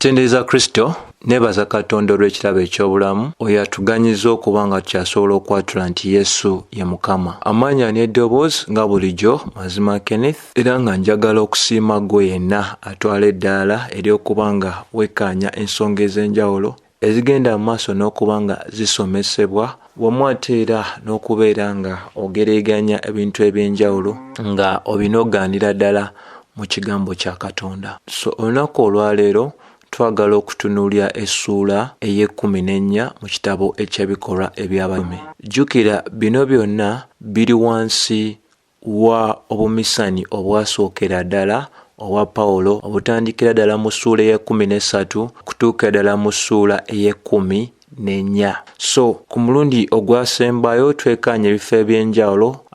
Tendereza Kristo nebaza Katonda olw'ekirabo eky'obulamu oyo atuganyiza okuba nga tukyasobola okwatula nti Yesu ye Mukama. Amaanyi n'eddoboozi nga bulijjo Mazima Kenneth, era nga njagala okusiima gwe yenna atwala eddaala ery'okuba nga wekkaanya ensonga ez'enjawulo ezigenda mu maaso n'okuba nga zisomesebwa wamu ate era n'okubeera nga ogereeganya ebintu eby'enjawulo nga obinogaanira ddala mu kigambo kya Katonda. So olunaku olwaleero twagala okutunuulira essuula ey'e14 mu kitabo eky'ebikolwa eby'Abayume. Jjukira bino byonna biri wansi wa obumisani obwasookera ddala obwa Pawulo obutandikira ddala mu ssuula ey'e13 kutuuka ddala mu ssuula ey'e14. So ku mulundi ogwasembayo twekkaanya ebifo eby'enjawulo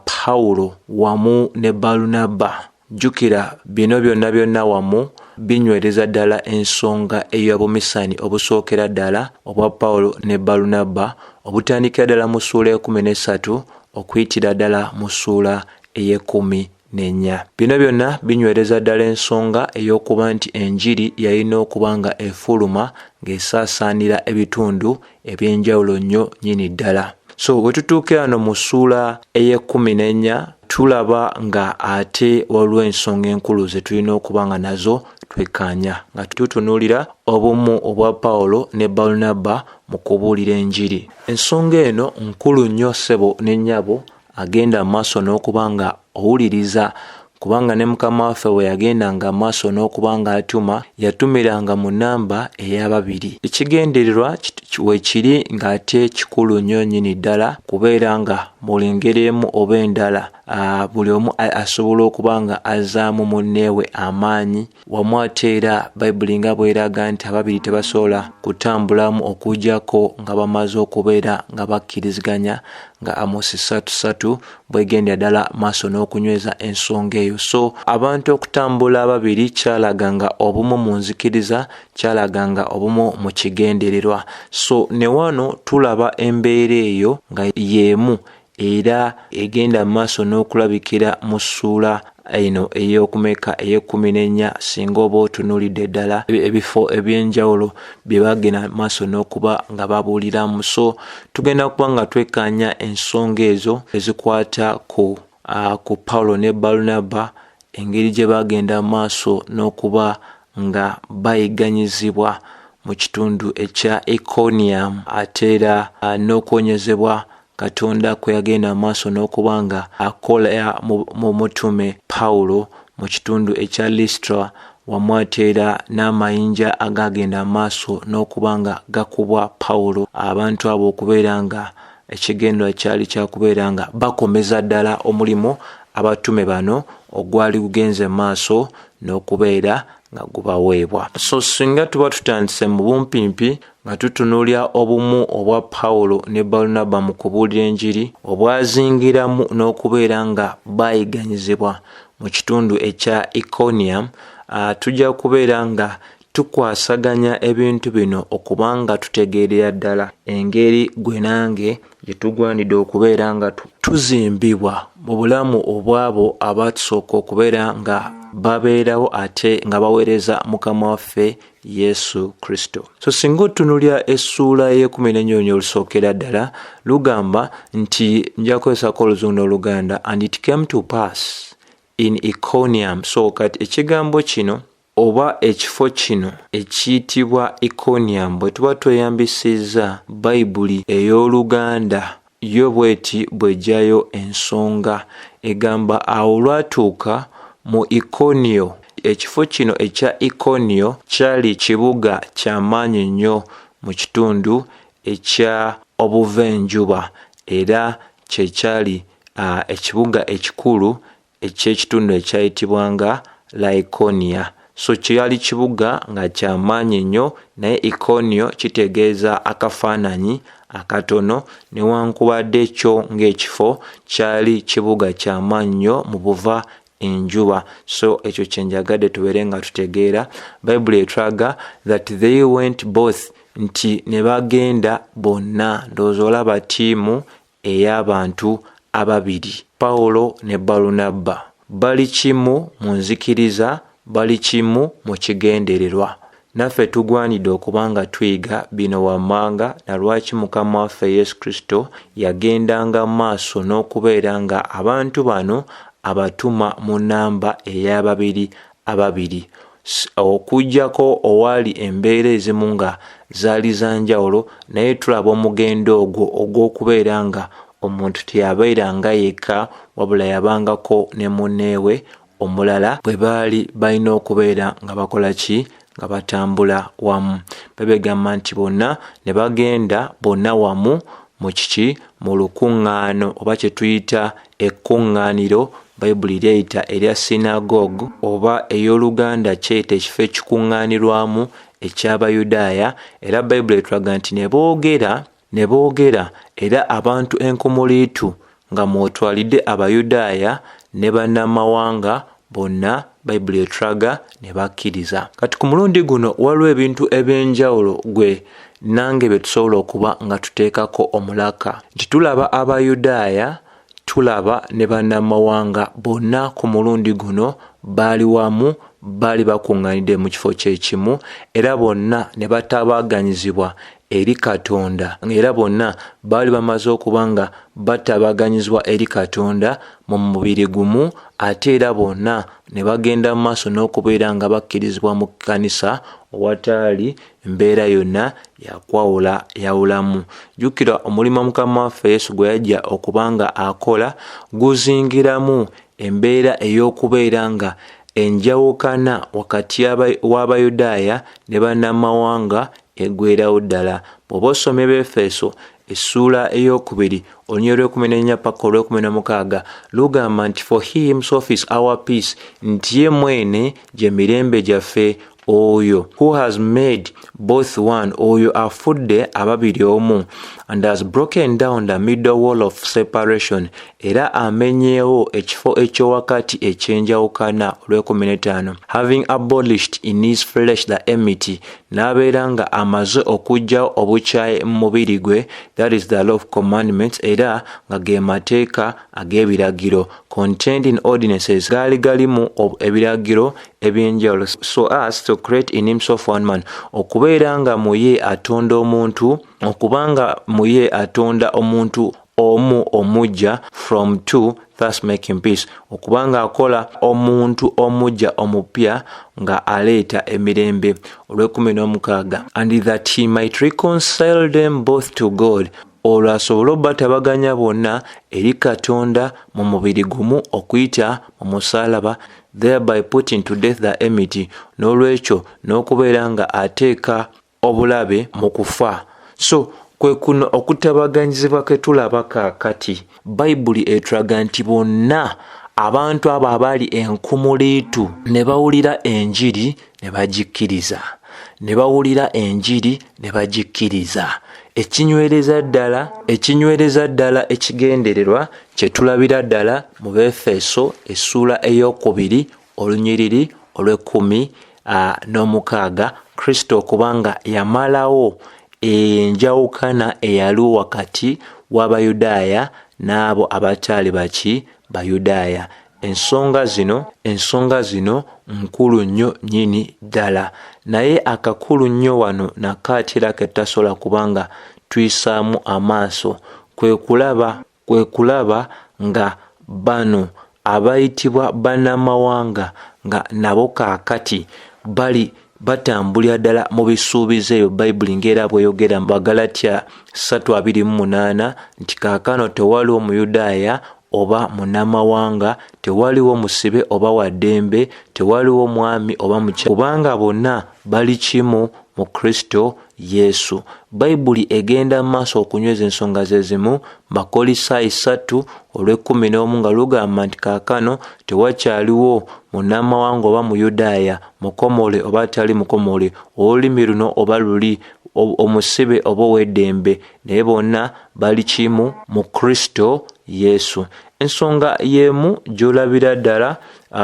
Pawulo wamu ne Balunaba. Jjukira bino byonna wamu binywereza ddala ensonga ey'obumisani obusookera ddala obwa Pawulo ne Balunaba obutandikira ddala mu ssuula ey'e13 okuyitira ddala mu ssuula ey'e14. Bino byonna binywereza ddala ensonga ey'okuba nti enjiri yalina okuba nga efuluma ng'esaasaanira ebitundu eby'enjawulo nnyo nnyini ddala. So bwe tutuukira wano mu ssuula ey'e14 tulaba nga ate waliwo ensonga enkulu ze tulina okuba nga nazo twekkaanya nga tutunuulira obumu obwa Pawulo ne Balunaba mu kubuulira enjiri. Ensonga eno nkulu nnyo ssebo ne nnyabo agenda maaso n'okuba nga owuliriza, kubanga ne Mukama waffe bwe yagendanga maaso n'okuba nga atuma yatumiranga mu nnamba ey'ababiri. Ekigendererwa we kiri ng'ate kikulu nnyo nnyini ddala kubeera nga buli ngeri emu oba endala buli omu asobola okuba nga azzaamu munneewe amaanyi, wamu ate era Bayibuli nga bw'eraga nti ababiri tebasobola kutambulamu okuggyako nga bamaze okubeera nga bakkiriziganya, nga Amosi 3:3 bw'egendera ddala maaso n'okunyweza ensonga eyo. So abantu okutambula ababiri kyalaganga obumu mu nzikiriza, kyalaganga obumu mu kigendererwa. So ne wano tulaba embeera eyo nga y'emu era egenda maaso n'okulabikira mu ssuula eno ey'okumeka ey'e14 singa oba otunuulidde ddala ebifo eby'enjawulo bye bagenda maaso n'okuba nga babuuliramu. So tugenda kuba nga twekkaanya ensonga ezo ezikwata ku Pawulo ne Balunaba, engeri gye bagenda maaso n'okuba nga bayigganyizibwa mu kitundu ekya Iconium, ate era n'okwonyezebwa Katonda kwe yagenda maaso n'okuba nga akola mu mutume Pawulo mu kitundu ekya Listra, wamu ate era n'amayinja agagenda maaso n'okuba nga gakubwa Pawulo, abantu abo okubeera nga ekigendwa kyali kyakubeera nga bakomeza ddala omulimu abatume bano ogwali gugenze maaso n'okubeera nga gubaweebwa. So singa tuba tutandise mu bumpimpi nga tutunuulya obumu obwa Pawulo ne Balunaba mu kubuulira enjiri obwazingiramu n'okubeera nga bayigganyizibwa mu kitundu ekya Iconium, tujja kubeera nga tukwasaganya ebintu bino okubanga tutegeerera ddala engeri gwe nange gye tugwanidde okubeera nga tuzimbibwa mu bulamu obwabo abatusooka okubeera nga babeerawo ate nga baweereza Mukama waffe Yesu Kristo. So singa otunuulya essuula ey'e14 olusookera ddala lugamba nti nja kukozesako oluzungu n'Oluganda, and it came to pass in Iconium. So kati ekigambo kino oba ekifo kino ekiyitibwa Iconium bwe tuba tweyambisizza Bayibuli ey'Oluganda yo bweti bw'ejjayo ensonga egamba awo lwatuuka mu Ikonio. Ekifo kino ekya Ikonio kyali kibuga ky'amaanyi nnyo mu kitundu ekya obuvenjuba era kye kyali ekibuga ekikulu eky'ekitundu ekyayitibwanga Laikonia. So kyali kibuga nga ky'amaanyi nnyo, naye Ikonio kitegeeza akafaananyi akatono, newankubadde kyo ng'ekifo kyali kibuga ky'amaanyi nnyo mu buva enjuba. So ekyo kyenjagadde tubeere nga tutegeera. Bayibuli etulaga that they went both, nti ne bagenda bonna. Ndowooza olaba ttiimu ey'abantu ababiri, Pawulo ne Balunaba, bali kimu mu nzikiriza, bali kimu mu kigendererwa. naffe tugwanidde okubanga twiga bino wammanga na lwaki Mukama waffe Yesu Kristo yagendanga maaso n'okubeera nga abantu bano abatuma mu nnamba ey'ababiri ababiri, okujjako owali embeera ezimu nga zaali za njawulo, naye tulaba omugendo ogwo ogw'okubeera nga omuntu teyabeeranga yekka wabula yabangako ne munneewe omulala bwe baali balina okubeera nga bakola ki, nga batambula wamu. Babegamba nti bonna ne bagenda bonna wamu mu kiki, mu lukuŋŋaano oba kye tuyita ekkuŋŋaaniro, Bayibuli lyeyita erya sinagogue oba ey'Oluganda kyeyita ekifo ekikuŋŋaanirwamu eky'Abayudaaya. Era Bayibuli etulaga nti ne boogera era abantu enkumuliitu nga mwotwalidde Abayudaaya ne bannamawanga bonna, Bayibuli etulaga ne bakkiriza. Kati ku mulundi guno waliwo ebintu eby'enjawulo gwe nange bye tusobola okuba nga tuteekako omulaka nti tulaba Abayudaaya, tulaba ne bannamawanga bonna ku mulundi guno baali wamu, baali bakuŋŋaanidde mu kifo kyekimu, era bonna ne batabaaganyizibwa eri Katonda, era bonna baali bamaze okuba nga batabaganyizibwa eri Katonda mu mubiri gumu, ate era bonna ne bagenda mu maaso n'okubeera nga bakkirizibwa mu kkanisa owataali mbeera yonna yakwawula yawulamu. Jjukira omulimu Mukama waffe Yesu gwe yajja okuba nga akola guzingiramu embeera ey'okubeera nga enjawukana wakati w'Abayudaaya ne bannamawanga eggweerawo ddala. Bw'oba osomye Befeso essuula ey'okubiri olunyiriri lw'ekuminenya paka olw'ekuminamukaaga lugamba nti for he himself is our peace, nti ye mwene gye mirembe gyaffe, oyo who has made both one, oyo afudde ababiri omu, and has broken down the middle wall of separation, era amenyeewo ekifo ekyowakati ekyenjawukana olw'ekuminetaano, having abolished in his flesh the enmity, n'abeera nga amaze okuggyawo obukyayi mu mubiri gwe, that is the law of commandments, era nga ge mateeka ag'ebiragiro, contained in ordinances, gaali galimu ebiragiro ebyenjawulo, so as to create in himself one man, okubeera nga muye atonda omuntu, okubanga muye atonda omuntu omu omujja from two, thus making peace, okubanga akola omuntu omujja omupya nga aleeta emirembe. Olw'ekumin'omukaaga, and that he might reconcile them both to God, olwo asobole obatabaganya bonna eri Katonda mu mubiri gumu okuyita mu musaalaba, thereby putting to death the enmity, n'olwekyo n'okubeera nga ateeka obulabe mu kufa. So kwe kuno okutabaganyizibwa ke tulaba kaakati. Bayibuli etulaga nti bonna abantu abo abaali enkumuliitu ne bawulira enjiri ne bagikkiriza, ne bawulira enjiri ne bagikkiriza. Ekinywereza ddala ekigendererwa kye tulabira ddala mu Befeso essuula ey'okubiri olunyiriri olw'ekumi Kristo okubanga yamalawo enjawukana eyaliwo wakati w'Abayudaaya n'abo abataali baki Bayudaaya. Ensonga zino nkulu nnyo nnyini ddala, naye akakulu nnyo wano nakaatira ke tutasobola kubanga tuyisaamu amaaso kwe kulaba nga bano abayitibwa bannamawanga nga nabo kaakati bali batambulira ddala mu bisuubizo ebyo Bayibuli ng'era bw'eyogera mu Bagalatya 3:28 nti kaakano tewaliwo Muyudaaya oba munnamawanga, tewaliwo musibe oba wa ddembe, tewaliwo mwami oba mukyala, kubanga bonna bali kimu mu Kristo Yesu. Bayibuli egenda mu maaso okunyweza ensonga ze zimu. Bakolisaayi 3:11 nga lugamba nti kaakano tewakyaliwo munnamawanga oba Muyudaaya, mukomole oba atali mukomole, olulimi luno oba luli, omusibe oba ow'eddembe, naye bonna bali kimu mu Kristo Yesu. Ensonga y'emu gy'olabira ddala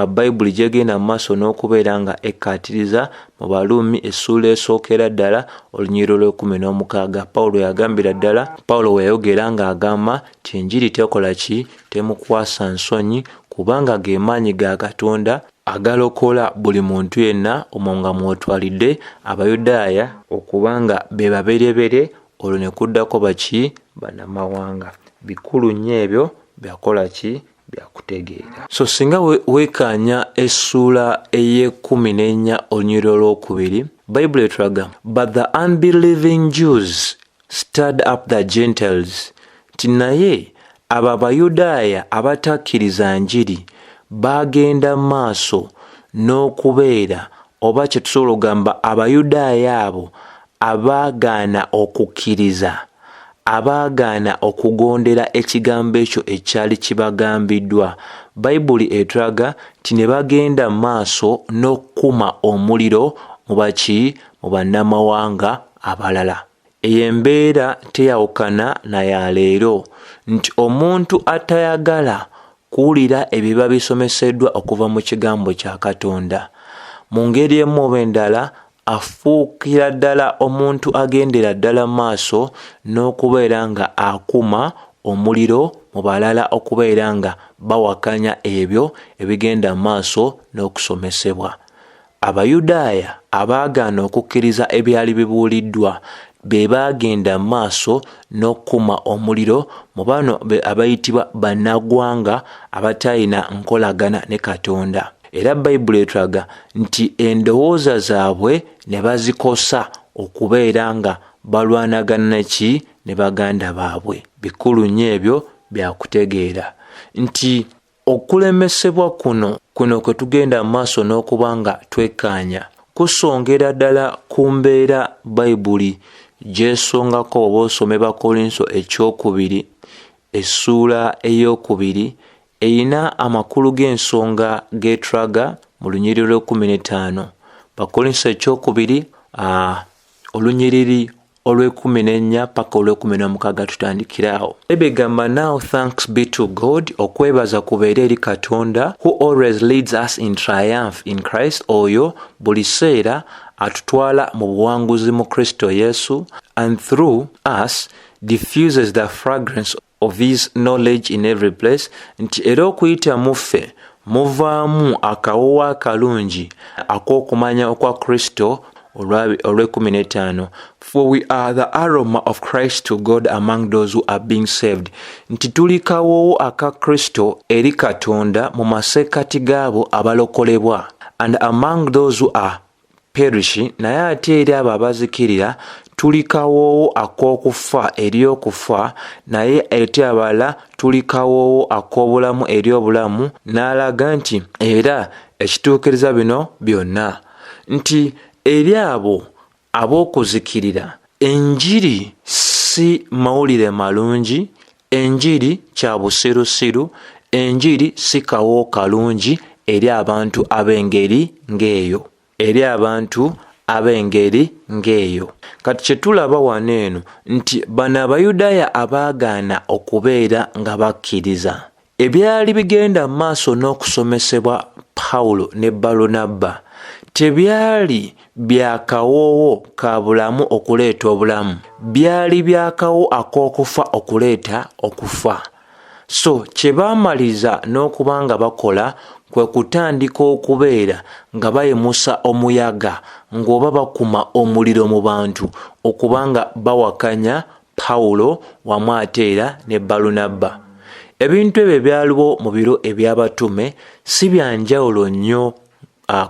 Bayibuli gyegenda mu maaso n'okubeera nga ekkaatiriza mu Baluumi essuula esookera ddala olunyiriri lw'ekumi-n'omukaaga. Pawulo yagambira ddala, Pawulo we yayogera ng'agamba ti enjiri tekola ki, temukwasa nsonyi, kubanga ge maanyi ga Katonda agalokola buli muntu yenna omwo nga mwotwalidde Abayudaaya okubanga be baberebere olwo ne kuddako baki bannamawanga. Bikulu nnyo ebyo byakola ki byakutegeera. So singa weekanya essuula ey'14 olunyiriri olwokubiri, Bayibuli etulaga but the unbelieving Jews stirred up the Gentiles. Tinaye abo Abayudaaya abatakkiriza njiri bagenda maaso n'okubeera oba kye tusobola okugamba Abayudaaya abo abaagaana okukkiriza, abaagaana okugondera ekigambo ekyo ekyali kibagambiddwa. Bayibuli etulaga nti ne bagenda maaso n'okukuma omuliro mu baki mu bannamawanga abalala. Eyo embeera teyawukana na ya leero nti omuntu atayagala kuwulira ebiba bisomeseddwa okuva mu kigambo kya Katonda mu ngeri emu oba endala afuukira ddala omuntu agendera ddala maaso n'okubeera nga akuma omuliro mu balala okubeera nga bawakanya ebyo ebigenda maaso n'okusomesebwa. Abayudaaya abaagaana okukkiriza ebyali bibuuliddwa be baagenda maaso n'okukuma omuliro mu bano abayitibwa bannagwanga abatayina nkolagana ne Katonda. Era Bayibuli etulaga nti endowooza zaabwe ne bazikosa okubeera nga balwanagana neki ne baganda baabwe. Bikulu nnyo ebyo byakutegeera nti okulemesebwa kuno kwe tugenda maaso n'okuba nga twekkaanya kusongera ddala ku mbeera Bayibuli gyesongako oba osome Bakolinso ekyokubiri essuula ey'okubiri eyina amakulu g'ensonga getulaga mu lunyiriri lw'15. Bakolinso ekyokubiri olunyiriri olw'14 paka olw'16 tutandikirawo. Ebigamba now thanks be to God, okwebaza kubeere eri Katonda, who always leads us in triumph in Christ, oyo buli seera atutwala mu buwanguzi mu Kristo Yesu, and through us diffuses the fragrance of his knowledge in every place, nti era okuyita muffe muvaamu akawoowo akalungi ak'okumanya okwa Kristo olw'15. For we are the aroma of Christ to God among those who are being saved. Nti tuli kawoowo aka Kristo eri Katonda mu masekkati gaabo abalokolebwa. And among those who are perishing, naye ate eri abo abazikirira tuli kawoowo ak'okufa eri okufa, naye ate abalala tuli kawoowo ak'obulamu eri obulamu. N'alaga nti era ekituukiriza bino byonna nti eri abo ab'okuzikirira enjiri si mawulire malungi, enjiri kya busirusiru, enjiri si kawo kalungi eri abantu ab'engeri ng'eyo, eri abantu ab'engeri ng'eyo. Kati kye tulaba wano eno nti bano Abayudaaya abaagaana okubeera nga bakkiriza, ebyali bigenda mu maaso n'okusomesebwa Pawulo ne Balunaba tebyali byakawoowo ka bulamu okuleeta obulamu, byali byakawo ak'okufa okuleeta okufa. So kye baamaliza n'okuba nga bakola kwe kutandika okubeera nga bayimusa omuyaga ng'oba bakuma omuliro mu bantu okuba nga bawakanya Pawulo wamu ate era ne Balunaba. Ebintu ebyo byaliwo mu biro eby'abatume si byanjawulo nnyo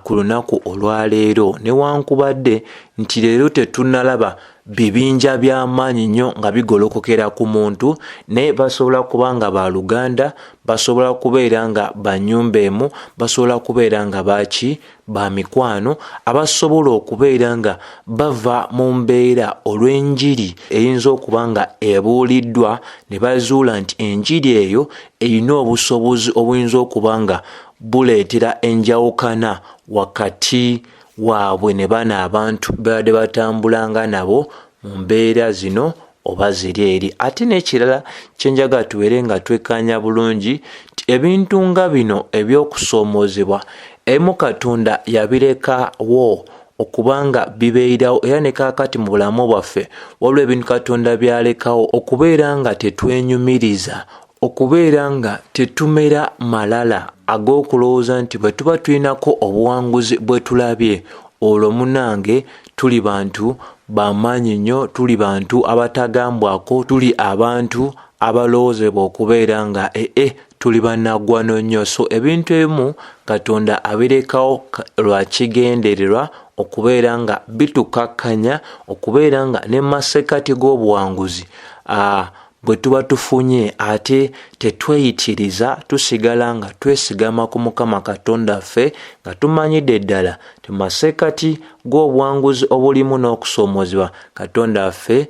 ku lunaku olwaleero, newankubadde nti leero tetunnalaba bibinja by'amaanyi nnyo nga bigolokokera ku muntu, naye basobola kuba nga baluganda, basobola kubeera nga bannyumba emu, basobola kubeera nga baki ba mikwano, abasobola okubeera nga bava mu mbeera olw'enjiri eyinza okuba nga ebuuliddwa ne bazuula nti enjiri eyo erina obusobozi obuyinza okuba nga buleetera enjawukana wakati waabwe ne bano abantu babadde batambulanga nabo mu mbeera zino oba ziri eri. Ate n'ekirala kye njagala tubeere nga twekkaanya bulungi nti ebintu nga bino eby'okusoomoozebwa ebimu Katonda yabirekawo okubanga bibeerawo, era ne kaakati mu bulamu bwaffe waliwo ebintu Katonda byalekawo okubeera nga tetwenyumiriza okubeera nga tetumera malala ag'okulowooza nti bwe tuba tulinako obuwanguzi bwe tulabye olwo munange tuli bantu bamaanyi nnyo, tuli bantu abatagambwako, tuli abantu abalowoozebwa okubeera nga tuli bannaggwano nnyo. So ebintu ebimu Katonda abirekawo lwa kigendererwa okubeera nga bitukakkanya, okubeera nga ne masekati g'obuwanguzi bwe tuba tufunye ate tetweyitiriza, tusigala nga twesigama ku Mukama Katonda ffe nga tumanyidde ddala ti masekati g'obuwanguzi obulimu n'okusoomozebwa Katonda ffe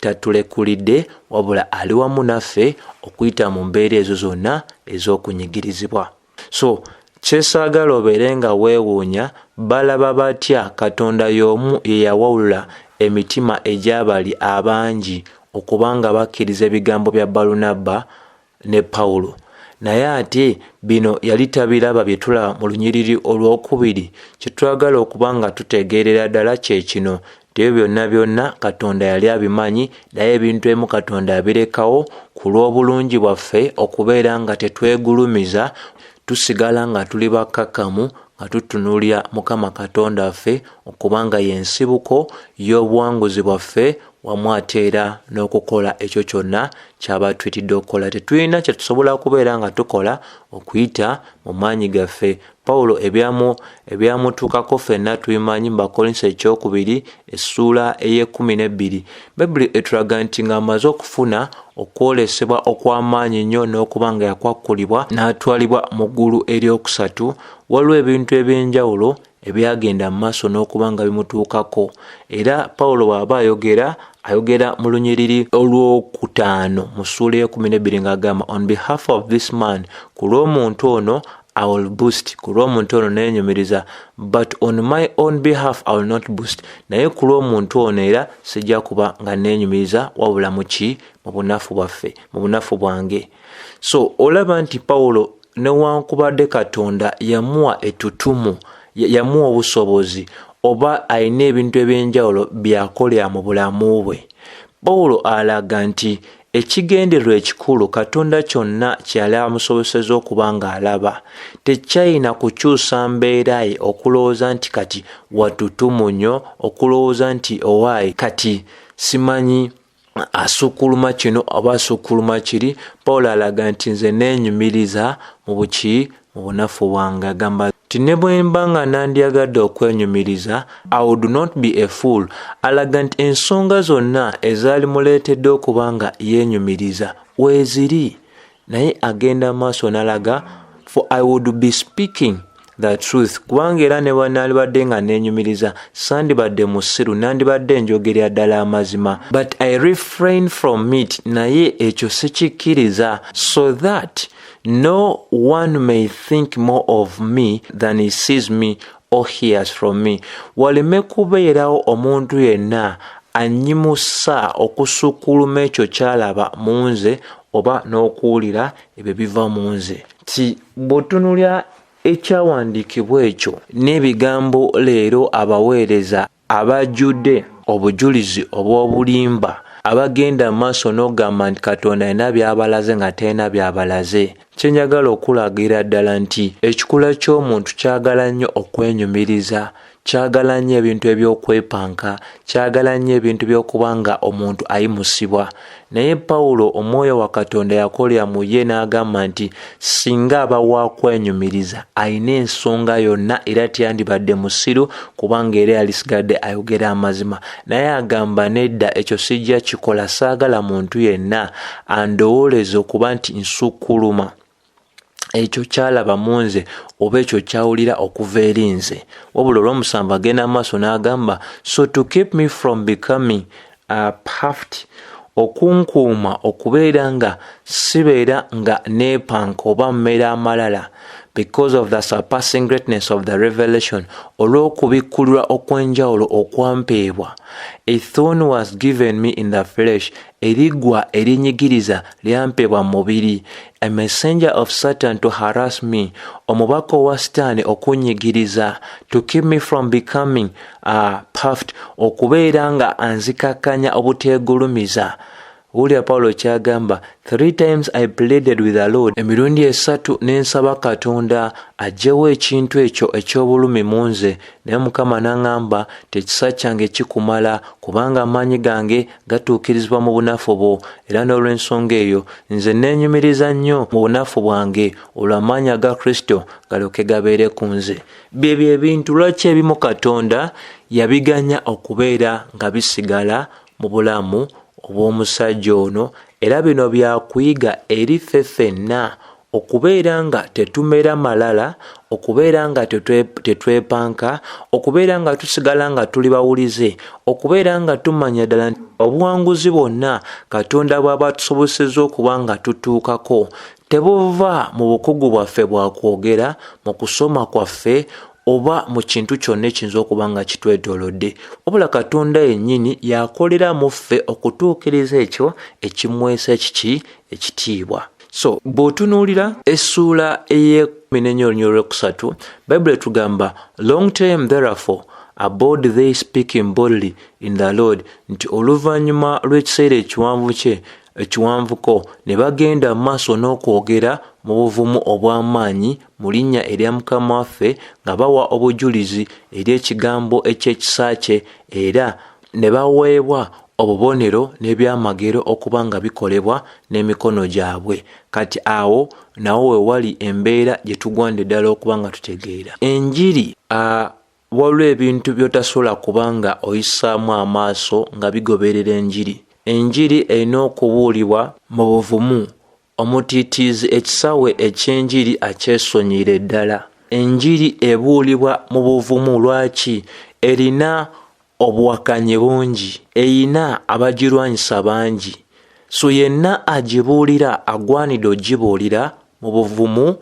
tatulekulidde, wabula ali wamu naffe okuyita mu mbeera ezo zonna ez'okunyigirizibwa. So kyesaagala obeere nga weewuunya, balaba batya Katonda y'omu ye yawawula emitima egy'abali abangi okubanga bakkiriza ebigambo bya Balunaba ne Pawulo. Naye ate bino yali tabiraba bye tulaba mu lunyiriri olwokubiri. Kye twagala okuba nga tutegeerera ddala kye kino, ebyo byonna Katonda yali abimanyi, naye ebintu ebimu Katonda abirekawo ku lw'obulungi bwaffe okubeera nga tetwegulumiza, tusigala nga tuli bakkakkamu nga tutunuulira Mukama Katonda waffe okubanga y'ensibuko y'obuwanguzi bwaffe, wamu ate era n'okukola ekyo kyonna ky'aba twitidde okukola. Tetulina kye tusobola kubeera nga tukola okuyita mu maanyi gaffe. Pawulo ebyamutuukako ffenna tubimanyi mu Bakolinso ekyokubiri essuula ey'12. Bayibuli etulaga nti ng'amaze okufuna okwolesebwa okw'amaanyi nnyo n'okuba nga yakwakkulibwa n'atwalibwa mu ggulu eryokusatu, waliwo ebintu eby'enjawulo ebyagenda mu maaso n'okuba nga bimutuukako. Era Pawulo bw'aba ayogera mu lunyiriri olwokutaano mu ssuula ey'e12 ng'agamba, on behalf of this man, ku lw'omuntu ono I will boast, ku lw'omuntu ono neenyumiriza, but on my own behalf I will not boast. Naye ku lw'omuntu ono era sijja kuba nga neenyumiriza, wabula mu bunafu bwaffe, mu bunafu bwange. So olaba nti Pawulo newankubadde Katonda yamuwa ettutumu, yamuwa obusobozi, oba alina ebintu eby'enjawulo byakolera mu bulamu bwe, Pawulo alaga nti ekigendererwa ekikulu Katonda kyonna kyali amusobozesezza okuba nga alaba, tekyalina kukyusa mbeera ye okulowooza nti kati wattutumu nnyo, okulowooza nti owaayi kati simanyi asukkuluma kino oba asukkuluma kiri. Pawulo alaga nti nze neenyumiriza mu bunafu bwange. Agamba nti ne bwe mba nga nandyagadde okwenyumiriza, I would not be a fool. Alaga nti ensonga zonna ezaali muleetedde okuba nga yeenyumiriza weeziri, naye agenda maaso n'alaga, for I would be speaking the truth. Kubanga era ne bw'naalibadde nga neenyumiriza, sandibadde musiru, nandibadde njogerera ddala amazima. But I refrain from it, naye ekyo sikikkiriza, so that no one may think more of me than he sees me or hears from me. Waleme kubeerawo omuntu yenna annyimusa okusukkuluma ekyo ky'alaba mu nze oba n'okuwulira ebyo biva mu nze. Ti bw'otunuulira ekyawandiikibwa ekyo n'ebigambo leero abaweereza abajjudde obujulizi obw'obulimba abagenda maaso n'ogamba nti Katonda alina by'abalaze nga talina by'abalaze. Kyenjagala okulagira ddala nti ekikula ky'omuntu kyagala nnyo okwenyumiriza, kyagala nnyo ebintu eby'okwepanka, kyagala nnyo ebintu by'okuba nga omuntu ayimusibwa. Naye Pawulo omwoyo wa Katonda yakolera mu ye n'agamba nti singa aba wa kwenyumiriza alina ensonga yonna era tiyandibadde musiru, kubanga era yalisigadde ayogera amazima. Naye agamba nedda, ekyo sijja kikola, saagala muntu yenna andowooleze okuba nti nsukkuluma ekyo kyalaba mu nze oba ekyo kyawulira okuva eri nze. Wabula olw'omusanvu agenda maaso n'agamba, so to keep me from becoming puffed, okunkuuma okubeera nga sibeera nga neepanka oba mmera amalala, because of the surpassing greatness of the revelation, olw'okubikkulirwa okw'enjawulo okwampeebwa. A thorn was given me in the flesh, eriggwa erinyigiriza lyampeebwa mu mubiri. A messenger of Satan to harass me, omubaka owa Sitaani okunyigiriza. To keep me from becoming puffed, okubeera nga anzikakkanya obuteegulumiza. Owulira Pawulo kyagamba, 3 times I pleaded with the Lord. Emirundi 3 nensaba Katonda aggyewo ekintu ekyo eky'obulumi mu nze, naye Mukama n'aŋŋamba tekisa kyange kikumala, kubanga amaanyi gange gatuukirizibwa mu bunafu bwo. Era n'olw'ensonga eyo nze neenyumiriza nnyo mu bunafu bwange, olwo amaanyi aga Kristo galyoke gabeere ku nze. Byebyo ebintu lwaki ebimu Katonda yabiganya okubeera nga bisigala mu bulamu obw'omusajja ono, era bino byakuyiga eri ffe ffenna okubeera nga tetumera malala, okubeera nga tetwepanka, okubeera nga tusigala nga tuli bawulize, okubeera nga tumanya ddala nti obuwanguzi bwonna Katonda bw'aba tusobozesezza okuba nga tutuukako tebuva mu bukugu bwaffe bwa kwogera, mu kusoma kwaffe, oba mu kintu kyonna ekiyinza okuba nga kitwetoolodde, wabula Katonda yennyini yakolera mu ffe okutuukiriza ekyo ekimwesa ekitiibwa. So bw'otunuulira essuula ey'e14 Bayibuli etugamba, long time therefore abode they speaking boldly in the Lord, nti oluvannyuma lw'ekiseera ekiwanvuko ne bagenda mu maaso n'okwogera mu buvumu obw'amaanyi mu linnya erya Mukama waffe, nga bawa obujulizi eri ekigambo eky'ekisa kye, era ne baweebwa obubonero n'ebyamagero okuba nga bikolebwa n'emikono gyabwe. Kati awo nawo we wali embeera gye tugwanda ddala okuba nga tutegeera enjiri. Waliwo ebintu by'otasobola kuba nga oyisaamu amaaso nga bigoberera enjiri. Enjiri erina okubuulibwa mu buvumu. Omutiitiizi ekisawe eky'enjiri akyesonyiire ddala. Enjiri ebuulibwa mu buvumu. Lwaki? Erina obuwakanyi bungi, erina abagirwanyisa bangi, so yenna agibuulira agwanidde ogibuulira mu buvumu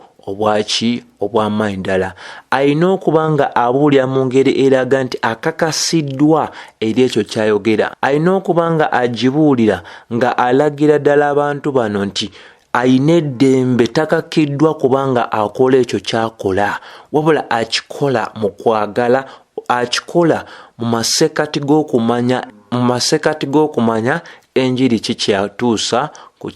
obw'amaanyi ddala. Alina okuba nga abuulira mu ngeri eraga nti akakasiddwa eri ekyo ky'ayogera. Alina okuba nga agibuulira nga alagira ddala abantu bano nti alina eddembe, takakiddwa kubanga akola ekyo ky'akola, wabula akikola mu kwagala, akikola mu masekati g'okumanya enjiri kikyatuusa ku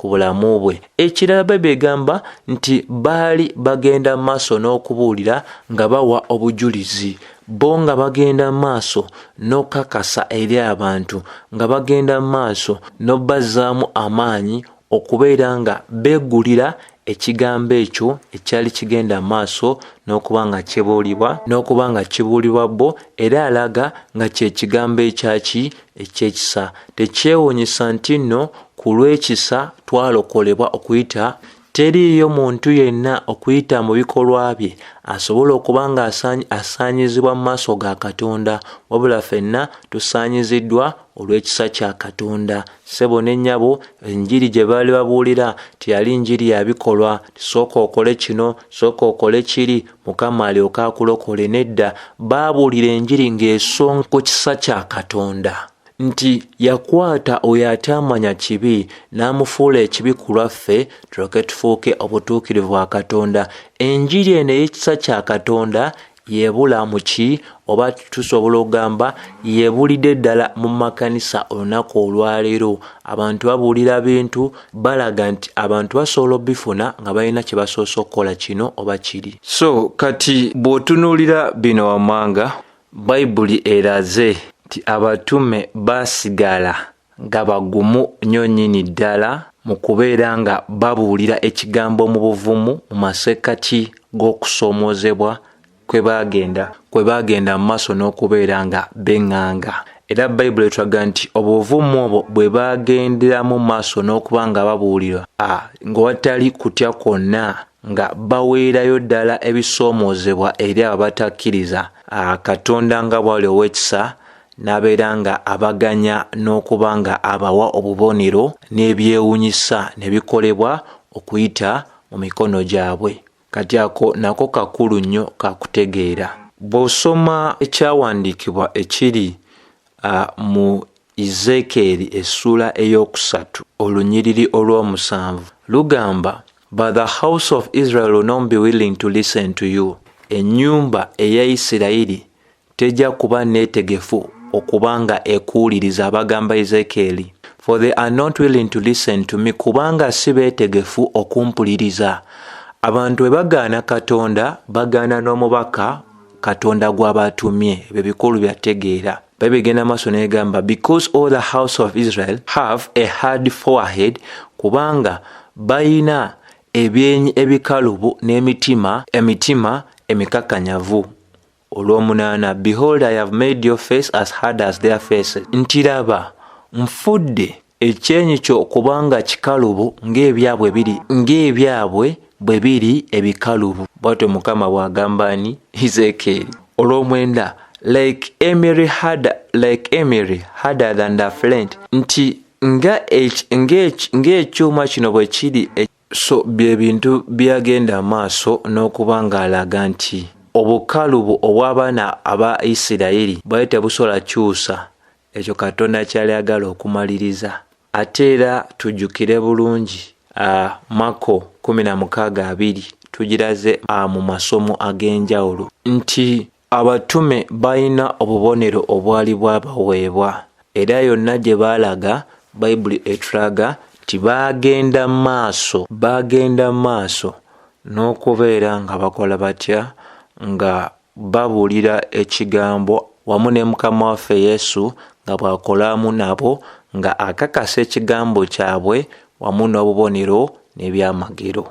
bulamu bwe. Ekirala Bayibuli egamba nti baali bagenda mu maaso n'okubuulira nga bawa obujulizi, bo nga bagenda mu maaso n'okakasa eri abantu, nga bagenda mu maaso n'obazzaamu amaanyi okubeera nga beegulira ekigambo ekyo ekyali kigenda mu maaso n'okuba nga kibuulibwa bo, era alaga nga kye kigambo ekyekisa. Tekyewuunyisa nti nno ku lw'ekisa twalokolebwa okuyita. Teriiyo muntu yenna okuyita mu bikolwa bye asobola okuba nga asaanyizibwa mu maaso ga Katonda, wabula ffenna tusaanyiziddwa olw'ekisa kya Katonda. Ssebo ne nnyabo, enjiri gye baali babuulira teyali njiri ya bikolwa, sooka okole kino, sooka okole kiri, Mukama alyoke akulokole. Nedda, baabuulira enjiri ng'esonga ku kisa kya Katonda, nti yakwata oyo atamanya kibi n'amufuula ekibi ku lwaffe tulyoke tufuuke obutuukirivu bwa Katonda. Enjiri eno ey'ekisa kya Katonda yeebula mu ki, oba tusobola okugamba yeebulidde ddala mu makanisa olunaku olwaleero. Abantu babuulira bintu balaga nti abantu basobola obifuna nga balina kye basoose okukola kino oba kiri. So kati bw'otunuulira bino wammanga, Bayibuli eraze nti abatume baasigala nga bagumu nnyo nnyini ddala mu kubeera nga babuulira ekigambo mu buvumu mu masekkati g'okusoomoozebwa kwe baagenda mu maaso n'okubeera nga beŋŋanga. Era Bayibuli etulaga nti obuvumu obwo bwe baagenderamu maaso n'okuba nga babuulira ng'awatali kutya kwonna, nga baweerayo ddala ebisoomoozebwa eri abatakkiriza, Katonda nga bw'ali ow'ekisa n'abeera nga abaganya n'okuba nga abawa obubonero n'ebyewuunyisa ne bikolebwa okuyita mu mikono gyabwe. Kati ako nako kakulu nnyo kakutegeera. Bw'osoma ekyawandiikibwa ekiri mu Ezekieri essuula ey'okusatu olunyiriri olw'omusanvu lugamba, But the house of Israel will not be willing to listen to you. Ennyumba eya Isirayiri tejja kuba neetegefu okubanga ekuwuliriza, abagamba Ezekieri. For they are not willing to listen to me, kubanga si beetegefu okumpuliriza. Abantu bagaana Katonda, bagaana n'omubaka Katonda gw'abatumye. Ebyo bikulu byategeera. Bayibuli egenda maaso n'egamba, because all the house of Israel have a hard forehead, kubanga bayina ebyenyi ebikalubu n'emitima emikakanyavu. Olw'omunaana, behold, I have made your face as hard as their faces. Nti laba, nfudde ekyenyi kyo kubanga kikalubu ng'ebyabwe bwe biri ebikalubu. Bw'atyo Mukama bw'agamba ni Ezekiel. Olw'omwenda, like emery harder than the flint. Nti ng'ekyuma kino bwe kiri. So bye bintu byagenda maaso n'okubanga alaga nti obukalubu obw'abaana aba Isirayiri bwali tebusobola kyusa ekyo Katonda kyali agala okumaliriza. Ate era tujjukire bulungi Mako 16:2 tugiraze mu masomo ag'enjawulo nti abatume balina obubonero obwali bwabaweebwa, era yonna gye baalaga Bayibuli etulaga nti bagenda maaso n'okubeera nga bakola batya, nga babuulira ekigambo wamu ne Mukama waffe Yesu nga bw'akolamu nabo, nga akakasa ekigambo kyabwe wamu n'obubonero n'ebyamagero.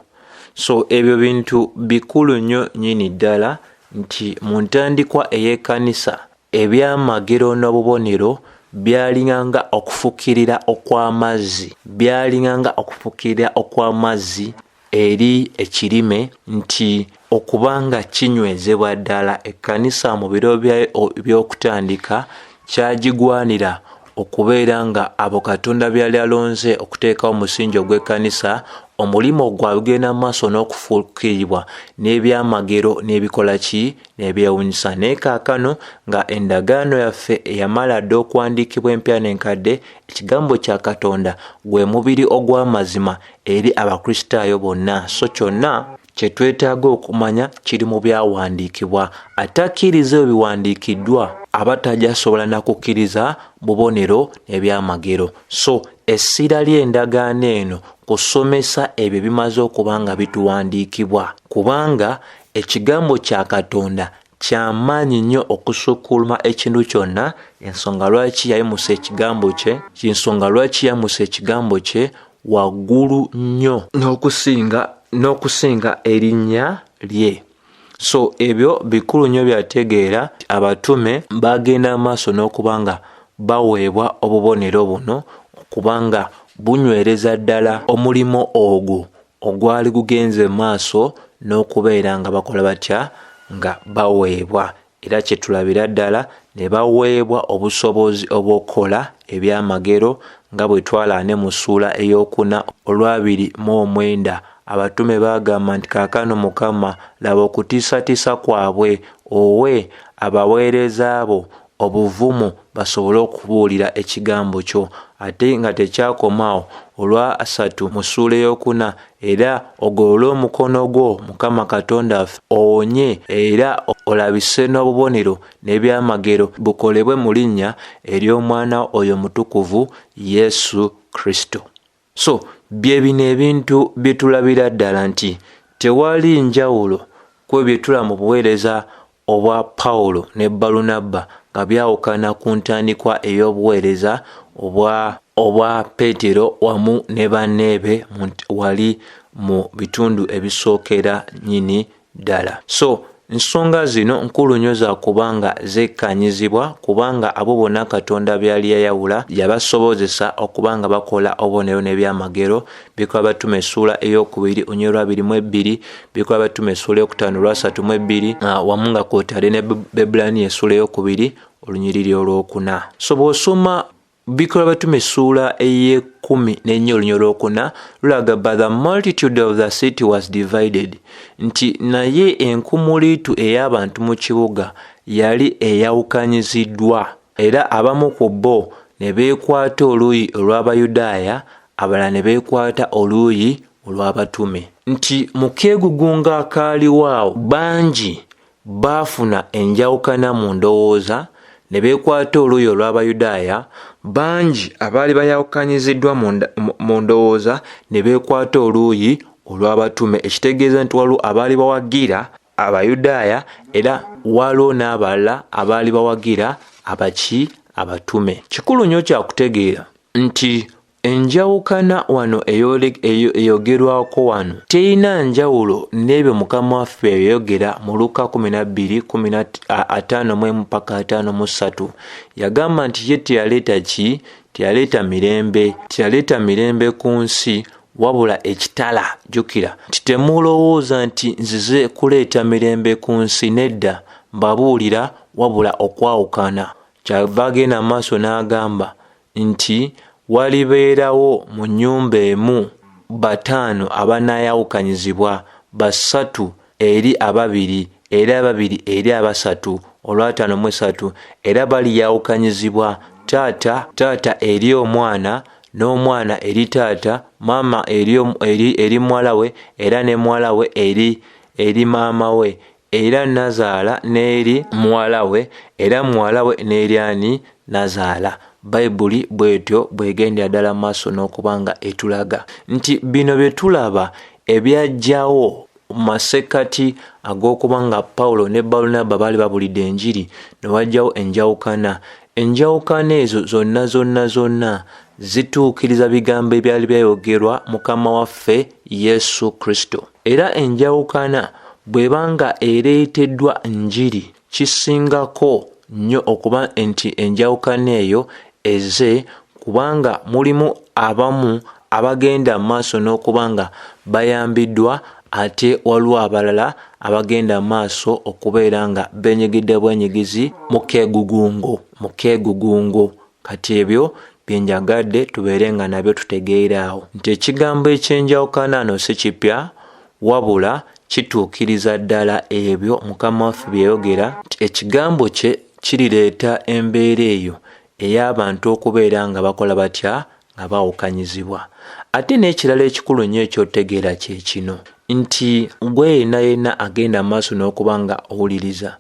So ebyo bintu bikulu nnyo nnyini ddala nti mu ntandikwa ey'ekkanisa ebyamagero n'obubonero byalinganga okufukirira okw'amazzi eri ekirime, nti okubanga kinywezebwa ddala ekkanisa mu biro by'okutandika kyagigwanira okubeera nga abo Katonda byali alonze okuteekawo omusingi ogw'ekkanisa, omulimu gwagenda maaso n'okufuukirirwa n'ebyamagero n'ebikola ki n'ebyewuunyisa. Naye kaakano nga endagaano yaffe eyamala dda okuwandiikibwa empya n'enkadde, ekigambo kya Katonda gwe mubiri ogw'amazima eri Abakristaayo bonna. So kyonna kye twetaaga okumanya kiri mu byawandiikibwa. Atakkiriza ebyo biwandiikiddwa aba tajasobola na kukkiriza bubonero n'ebyamagero. So essira ly'endagaano eno kusomesa ebyo bimaze okuba nga bituwandiikibwa, kubanga ekigambo kya Katonda kyamaanyi nnyo okusukkuluma ekintu kyonna. Ensonga lwaki yayimusa ekigambo kye waggulu nnyo n'okusinga erinnya lye. So ebyo bikulu nnyo byategeera abatume bagenda maaso n'okuba nga baweebwa obubonero buno, okubanga bunywereza ddala omulimu ogwo ogwali gugenze maaso n'okubeera nga bakola batya, nga baweebwa. Era kye tulabira ddala ne baweebwa obusobozi obw'okukola ebyamagero nga bwe twala ne mu ssuula ey'okuna 2:9. Abatume bagamba nti kaakano Mukama laba okutiisatiisa kwabwe, owe abaweereza abo obuvumu basobole okubuulira ekigambo kyo. Ate nga tekyakomaawo, 3 mu ssuula ey'okuna, era ogolole omukono gwo Mukama Katonda owonye era olabise n'obubonero n'ebyamagero bukolebwe mu linnya ery'omwana oyo mutukuvu Yesu Kristo. So bye bino ebintu bitulabira ddala nti tewali njawulo ku bye tula mu buweereza obwa Pawulo ne Balunaba nga byawukana ku ntandikwa ey'obuweereza obwa Peetero wamu ne banneebe wali mu bitundu ebisookera nnyini ddala. So ensonga zino nkulu nnyo za kubanga zekkanyizibwa, kubanga abo bonna Katonda byali yayawula yabasobozesa okubanga bakola obubonero n'ebyamagero. Bikola Batume essuula ey'okubiri 2:22, Bikola Batume essuula ey'okutaano 3:2, wamu nga kwotadde ne Bebulaniya essuula ey'okubiri 1:4. So bw'osoma Bikola Batume essuula ey'E14 lulaga but the multitude of the city was divided, nti naye enkumuliitu ey'abantu mu kibuga yali eyawukanyiziddwa, era abamu ku bo ne beekwata oluuyi olw'Abayudaaya, abalala ne beekwata oluuyi olw'abatume. Nti mu keegugunga akaaliwo awo bangi baafuna enjawukana mu ndowooza ne beekwata oluuyi olw'Abayudaaya, bangi abaali bayawukanyiziddwa mu ndowooza ne beekwata oluuyi olw'abatume, ekitegeeza nti waliwo abaali bawagira Abayudaaya era waliwo n'abalala abaali bawagira abatume. Kikulu nnyo kyakutegeera nti enjawukana wano eyogerwako wano terina njawulo n'ebyo Mukama waffe yayogera mu Luka 12:51-53. Yagamba nti ye teyaleeta ki? Teyaleeta mirembe. Teyaleeta mirembe ku nsi wabula ekitala. Jjukira nti temulowooza nti nzize kuleeta mirembe ku nsi, nedda, mbabuulira wabula okwawukana. Kyava agenda maaso n'agamba nti walibeerawo mu nnyumba emu 5 abanaayawukanyizibwa, 3 eri 2 era 2 eri 3, olw'ataano mu 3, era baliyawukanyizibwa taata eri omwana, n'omwana eri taata, maama eri muwala we, era ne muwala we eri maama we, era nazaala n'eri muwala we, era muwala we n'eri ani? Nazaala. Bayibuli bwetyo bwegendera ddala maaso n'okubanga etulaga nti bino bye tulaba ebyajjawo masekati ag'okubanga Pawulo ne Balunaba baali babulidde enjiri ne wajjawo enjawukana. Enjawukana ezo zonna zituukiriza bigambo ebyali byayogerwa Mukama waffe Yesu Kristo. Era enjawukana bw'ebanga ereeteddwa njiri, kisingako nnyo okuba nti enjawukana eyo eze kubanga mulimu abamu abagenda maaso n'okubanga bayambiddwa, ate waliwo abalala abagenda maaso okubeera nga benyigidde bwenyigizi mu keegugungo. Kati ebyo byenjagadde tubeere nga nabyo tutegeeraawo nti ekigambo ekyenjawukana no si kipya, wabula kituukiriza ddala ebyo Mukama waffe byeyogera nti ekigambo kye kirireeta embeera eyo ey'abantu okubeera nga bakola batya? Nga bawukanyizibwa. Ate n'ekirala ekikulu nnyo ekyotegeera kye kino nti gwe yenna agenda maaso n'okuba nga owuliriza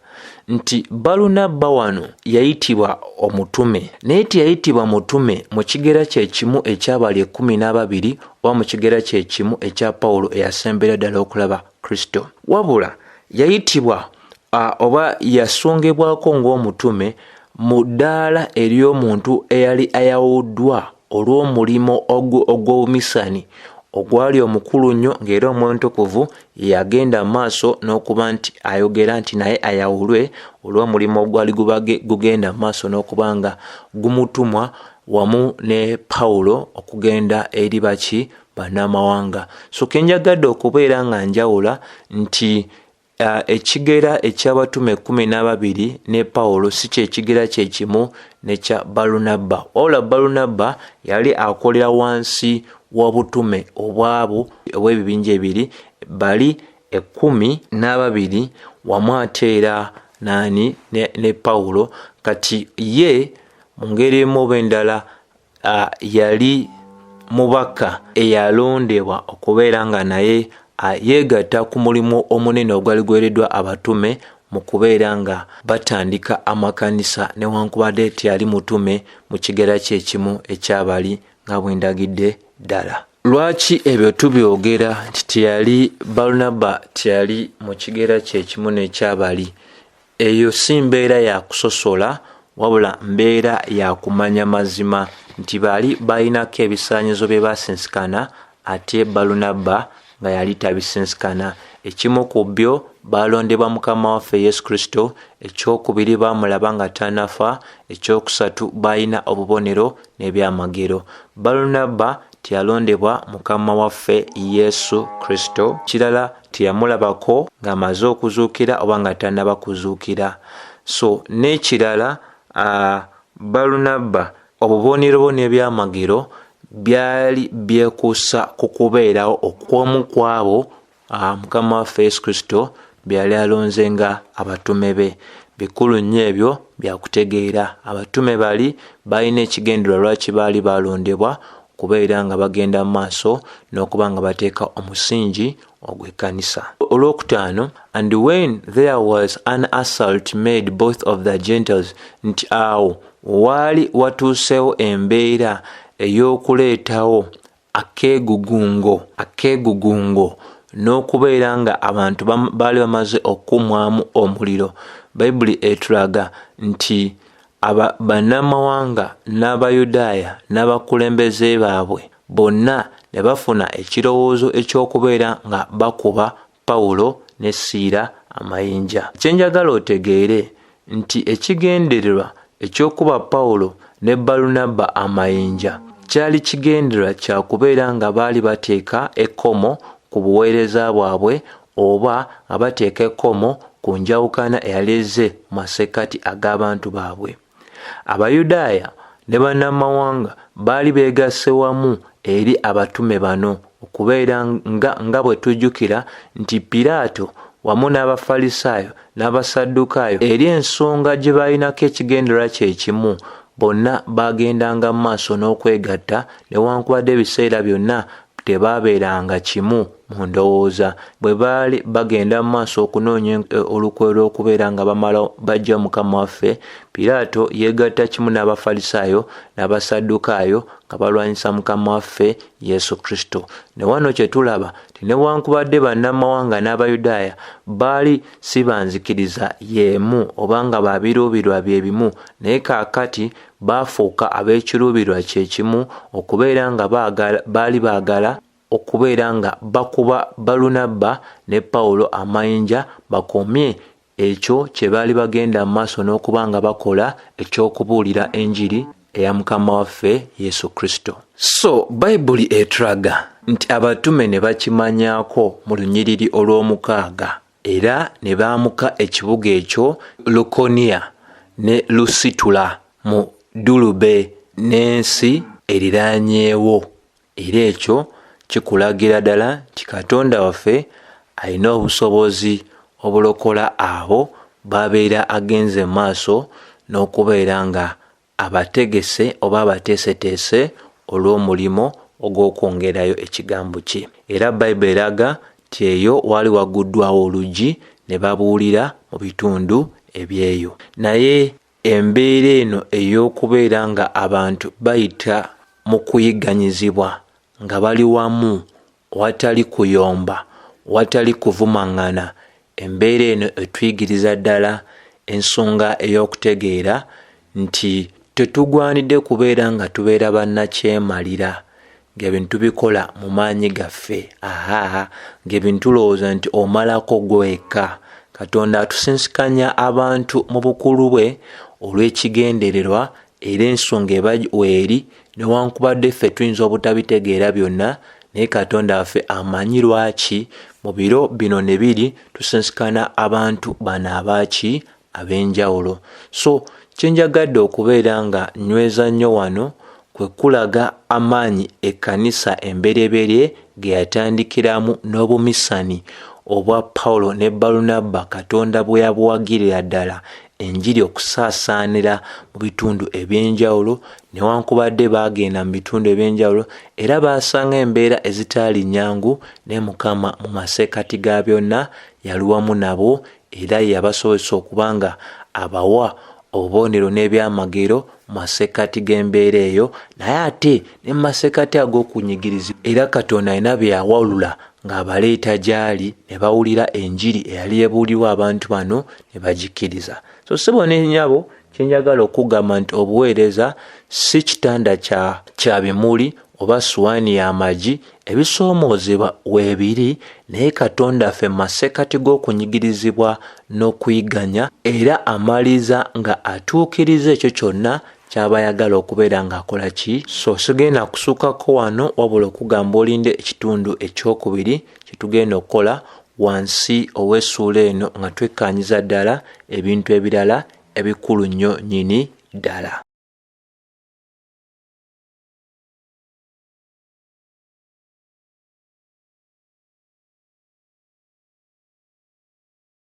nti Balunaba wano yayitibwa omutume, naye teyayitibwa mutume mu kigera kye kimu eky'abali 12 oba mu kigera kye kimu ekya Pawulo eyasembera ddala okulaba Kristo, wabula yayitibwa oba yasongebwako ng'omutume mu ddaala ery'omuntu eyali ayawuddwa olw'omulimo ogw'obumisani ogwali omukulu nnyo, ng'era Omwoyo Omutukuvu yagenda maaso n'okuba nti ayogera nti naye ayawulwe olw'omulimu ogwali gugenda maaso n'okuba nga gumutumwa wamu ne Pawulo okugenda eri baki? Bannamawanga. So kenjagadde okubeera nga njawula nti ekigera eky'abatume 12 ne Pawulo si kyekigera kye kimu n'ekya Balunaba. Wabula Balunaba yali akolera wansi w'obutume obwabo obw'ebibinja ebiri, bali 12 wamu ate era ne Pawulo. Kati ye mu ngeri emu oba endala yali mubaka eyalondebwa okubeera nga naye yeegatta ku mulimu omunene ogwali gwereddwa abatume mu kubeera nga batandika amakanisa, newankubadde teyali mutume mu kigera kye kimu ekyabali nga bwe ndagidde ddala. Lwaki ebyo tubyogera nti teyali Balunaba teyali mu kigera kye kimu n'ekyabali? Eyo si mbeera ya kusosola, wabula mbeera ya kumanya mazima nti baali balinako ebisaanyizo bye basinsikana, ate Balunaba nga yali tabisinsikana. Ekimu ku byo balondebwa Mukama waffe Yesu Kristo, ekyokubiri bamulaba nga tanafa, ekyokusatu balina obubonero n'ebyamagero. Balunaba teyalondebwa Mukama waffe Yesu Kristo, kirala teyamulabako ng'amaze okuzuukira oba nga tanaba kuzuukira. So n'ekirala Balunaba obubonero n'ebyamagero byali byekuusa ku kubeerawo okw'omu kwabo Mukama waffe Yesu Kristo byali alonze nga abatume be. Bikulu nnyo ebyo byakutegeera. Abatume balina ekigendererwa lwaki baali balondebwa okubeera nga bagenda mu maaso n'okuba nga bateeka omusingi ogw'ekkanisa. Olwokutaano, and when there was an assault made both of the Gentiles, nti awo waali watuusewo embeera ey'okuleetawo akeegugungo n'okubeera nga abantu baali bamaze okummwamu omuliro. Bayibuli etulaga nti bannamawanga n'Abayudaaya n'abakulembeze baabwe bonna ne bafuna ekirowoozo eky'okubeera nga bakuba Pawulo ne Siira amayinja. Kyenjagala otegeere nti ekigendererwa eky'okuba Pawulo ne Balunaba amayinja kyali kigendererwa kya kubeera nga baali bateeka ekkomo ku buweereza bwabwe oba nga bateeka ekkomo ku njawukana eyaleze masekati ag'abantu baabwe. Abayudaaya ne bannamawanga baali beegasse wamu eri abatume bano okubeera nga bwe tujjukira nti Piraato wamu n'Abafalisaayo n'Abasaddukaayo eri ensonga gye baalinako ekigendererwa kye kimu, bonna baagendanga mu maaso n'okwegatta newankubadde ebiseera byonna tebaabeeranga kimu mu ndowooza. Bwe baali bagenda mu maaso okunoonya olukwe lw'okubeera nga bamala bajja Mukama waffe, Piraato yeegatta kimu n'Abafalisaayo n'Abasaddukaayo nga balwanyisa Mukama waffe Yesu Kristo. Ne wano kye tulaba ti newankubadde bannamawanga n'Abayudaaya baali si banzikiriza y'emu oba nga baabiruubirwa bye bimu, naye kaakati baafuuka ab'ekiruubirwa kye kimu okubeera nga baali baagala okubeera nga bakuba Balunaba ne Pawulo amayinja bakomye ekyo kye baali bagenda mu maaso n'okuba nga bakola eky'okubuulira enjiri eya Mukama waffe Yesu Kristo. So Bayibuli etulaga nti abatume ne bakimanyaako mu lunyiriri olw'omukaaga era ne baamuka ekibuga ekyo Lukoniya ne Lusitula mu Dulube n'ensi eriraanyeewo. Era ekyo kikulagira ddala nti Katonda waffe alina obusobozi obulokola abo babeera agenze mu maaso n'okubeera nga abategese oba abateeseteese olw'omulimo ogw'okwongerayo ekigambo kye. Era Bayibuli eraga nti eyo waali waguddwawo oluggi ne babuulira mu bitundu ebyeyo. Naye embeera eno ey'okubeera nga abantu bayita mu kuyigganyizibwa nga bali wamu, watali kuyomba, watali kuvumaŋŋana, embeera eno etuyigiriza ddala ensonga ey'okutegeera nti tetugwanidde kubeera nga tubeera bannakyemalira, ng'ebintu tubikola mu maanyi gaffe, ng'ebintu tulowooza nti omalako gweka. Katonda atusinsikanya abantu mu bukulu bwe olw'ekigendererwa era ensonga eba weeri, newankubadde ffe tuyinza obutabitegeera byonna, naye Katonda waffe amanyi lwaki mu biro bino ne biri tusinsikana abantu bano abaaki ab'enjawulo. So kyenjagadde okubeera nga nyweza nnyo wano kwe kulaga amaanyi ekkanisa embereberye ge yatandikiramu n'obumisani obwa Pawulo ne Balunaba Katonda bwe yabuwagirira ddala enjiri okusaasaanira mu bitundu eby'enjawulo, newankubadde baagenda mu bitundu eby'enjawulo era baasanga embeera ezitaali nnyangu, ne Mukama mu maseekati ga byonna yali wamu nabo era yabasobozesa okuba nga abawa obubonero n'ebyamagero mu maseekati g'embeera eyo, naye ate ne mu maseekati ag'okunyigirizibwa. Era Katonda alina bye yawalula ng'abaleeta gy'ali ne bawulira enjiri eyali ebuulirwa abantu bano ne bagikkiriza. So ssebo ne nnyabo, kyenjagala okugamba nti obuweereza si kitanda kya bimuli oba suwaani y'amagi, ebisoomoozebwa weebiri, naye Katonda ffe mu maseekati g'okunyigirizibwa n'okuyiganya era amaliza nga atuukiriza ekyo kyonna ky'aba ayagala okubeera ng'akola ki. So sigenda kusukako wano wabula okugamba olinde ekitundu ekyokubiri kye tugenda okukola wansi ow'essuula eno nga twekkaanyiza ddala ebintu ebirala ebikulu nnyo nnyini ddala.